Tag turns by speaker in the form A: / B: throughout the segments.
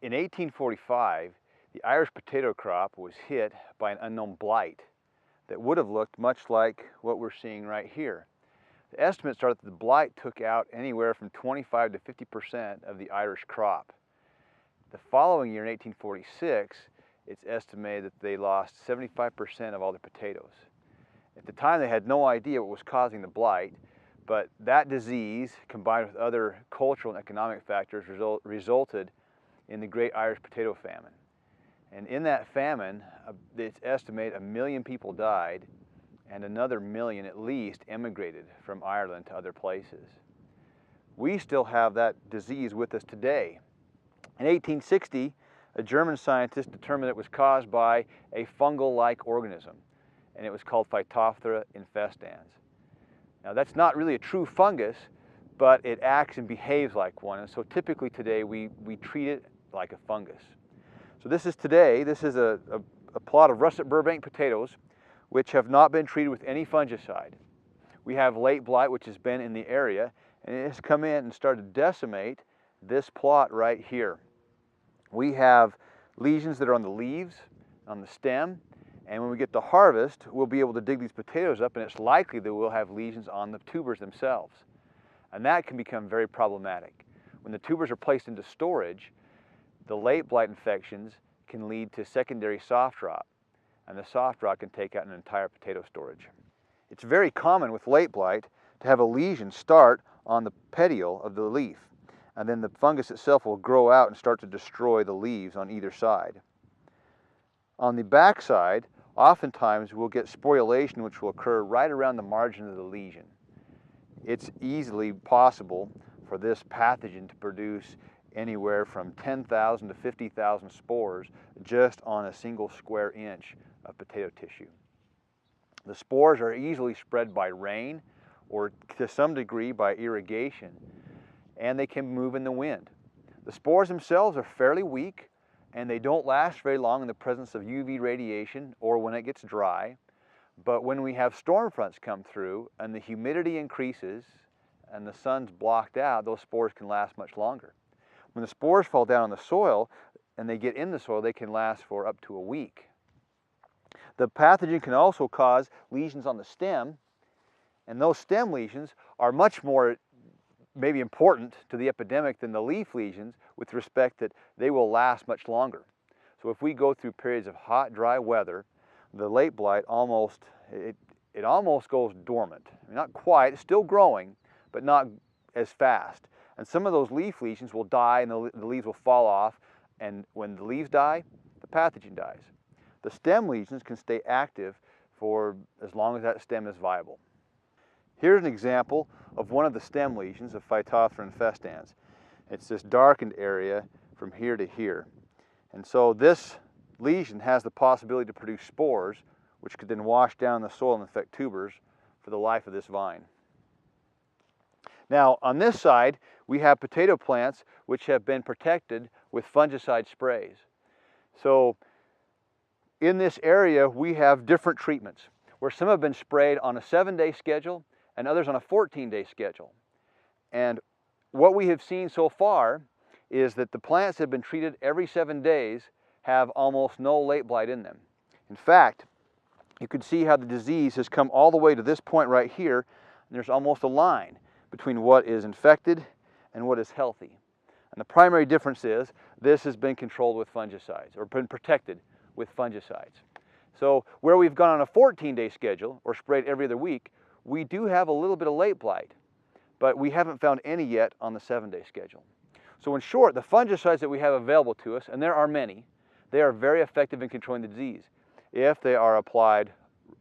A: In 1845, the Irish potato crop was hit by an unknown blight that would have looked much like what we're seeing right here. The estimates are that the blight took out anywhere from 25 to 50% of the Irish crop. The following year, in 1846, it's estimated that they lost 75% of all their potatoes. At the time, they had no idea what was causing the blight, but that disease, combined with other cultural and economic factors, resulted in the Great Irish Potato Famine. And in that famine, it's estimated 1 million people died, and another million at least emigrated from Ireland to other places. We still have that disease with us today. In 1860, a German scientist determined it was caused by a fungal-like organism, and it was called Phytophthora infestans. Now, that's not really a true fungus, but it acts and behaves like one, and so typically today we treat it like a fungus. So this is a plot of russet Burbank potatoes which have not been treated with any fungicide. We have late blight, which has been in the area, and it has come in and started to decimate this plot right here. We have lesions that are on the leaves, on the stem, and when we get to harvest, we'll be able to dig these potatoes up, and it's likely that we'll have lesions on the tubers themselves. And that can become very problematic. When the tubers are placed into storage, the late blight infections can lead to secondary soft rot, and the soft rot can take out an entire potato storage. It's very common with late blight to have a lesion start on the petiole of the leaf, and then the fungus itself will grow out and start to destroy the leaves on either side. On the back side, oftentimes we'll get sporulation, which will occur right around the margin of the lesion. It's easily possible for this pathogen to produce anywhere from 10,000 to 50,000 spores just on a single square inch of potato tissue. The spores are easily spread by rain or to some degree by irrigation, and they can move in the wind. The spores themselves are fairly weak, and they don't last very long in the presence of UV radiation or when it gets dry. But when we have storm fronts come through and the humidity increases and the sun's blocked out, those spores can last much longer. When the spores fall down on the soil and they get in the soil, they can last for up to a week. The pathogen can also cause lesions on the stem, and those stem lesions are much more maybe important to the epidemic than the leaf lesions, with respect that they will last much longer. So if we go through periods of hot, dry weather, the late blight almost goes dormant. I mean, not quite, it's still growing, but not as fast. And some of those leaf lesions will die and the leaves will fall off, and when the leaves die, the pathogen dies. The stem lesions can stay active for as long as that stem is viable. Here's an example of one of the stem lesions of Phytophthora infestans. It's this darkened area from here to here. And so this lesion has the possibility to produce spores, which could then wash down the soil and infect tubers for the life of this vine. Now, on this side, we have potato plants which have been protected with fungicide sprays. So in this area, we have different treatments, where some have been sprayed on a 7-day schedule and others on a 14-day schedule. And what we have seen so far is that the plants that have been treated every 7 days have almost no late blight in them. In fact, you can see how the disease has come all the way to this point right here, and there's almost a line between what is infected and what is healthy. And the primary difference is this has been controlled with fungicides, or been protected with fungicides. So where we've gone on a 14-day schedule, or sprayed every other week, we do have a little bit of late blight, but we haven't found any yet on the 7-day schedule. So in short, the fungicides that we have available to us, and there are many, they are very effective in controlling the disease if they are applied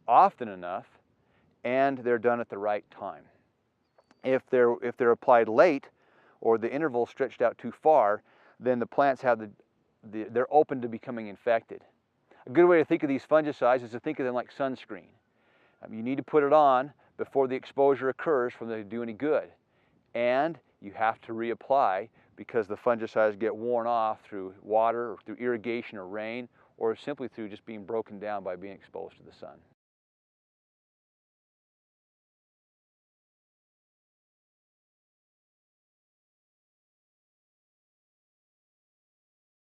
A: often enough and they're done at the right time. If they're applied late or the interval stretched out too far, then the plants have they're open to becoming infected. A good way to think of these fungicides is to think of them like sunscreen. You need to put it on before the exposure occurs for them to do any good. And you have to reapply because the fungicides get worn off through water or through irrigation or rain, or simply through just being broken down by being exposed to the sun.